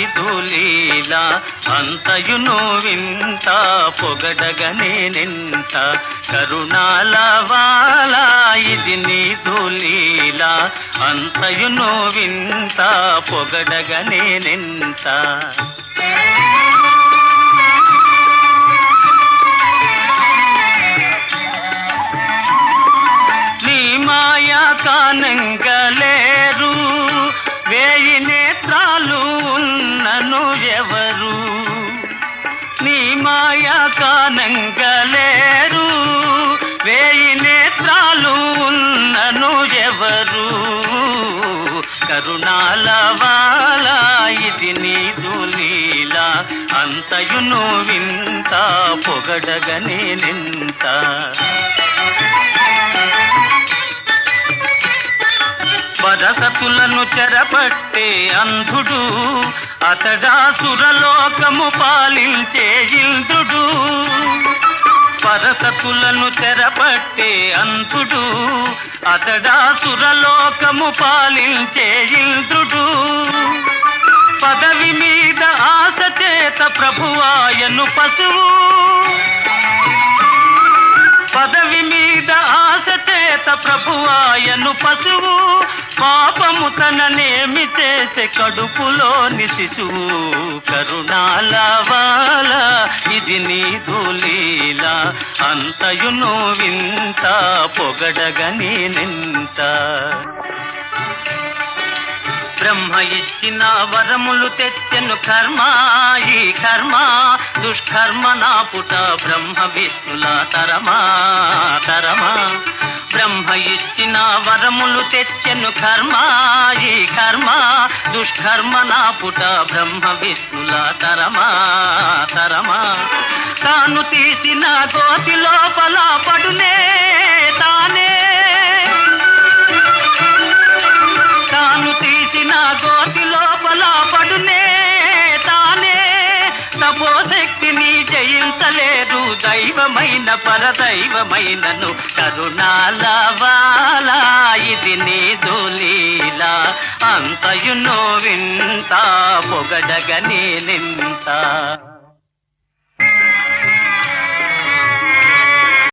నీదు లీల అంతయును వింత పొగడగనే నింత కరుణాల వాల ఇది నీదు లీల అంతయును వింత పొగడగనే నింత నీ మాయా కానంగలేరు వేయి నేత్రాలు ఉన్నను ఎవరు నీ మాయా కానంగలేరు వేయి నేత్రాలు ఉన్నను ఎవరు కరుణాల వాల ఇది నీదు లీల అంతయును వింత పొగడగనే నింత పరసతులను చెరపట్టే అంధుడు అతడా సురలోకము పాలించే ఇంద్రుడు పరసతులను చెరపట్టే అంధుడు అతడా సురలోకము పాలించే ఇంద్రుడు పదవి మీద ఆశ చేత ప్రభువాయను పశువు పదవి మీద ఆశ చేత ప్రభువాయను పశువు పాపము తననేమి చేసే కడుపులోని శిశువు కరుణాల వాల ఇది నీదు లీల అంతయును వింత పొగడగని నింత బ్రహ్మ ఇచ్చిన వరములు తెచ్చెను కర్మ ఈ కర్మ దుష్కర్మ నాపుట బ్రహ్మ విష్ణుల తరమా తరమా బ్రహ్మ ఇచ్చిన వరములు తెచ్చెను కర్మ ఈ కర్మ దుష్కర్మ నాపుట బ్రహ్మ విష్ణుల తరమా తరమా తాను తీసిన గోతి లోపల పడునే తానే తాను తీసిన గోతి లోపల పడునే తానే తపోశక్తిని జయించలేరు దైవమైన పరదైవమైనను కరుణాల వాల ఇది నీదు లీల అంతయును వింత పొగడగనే నింత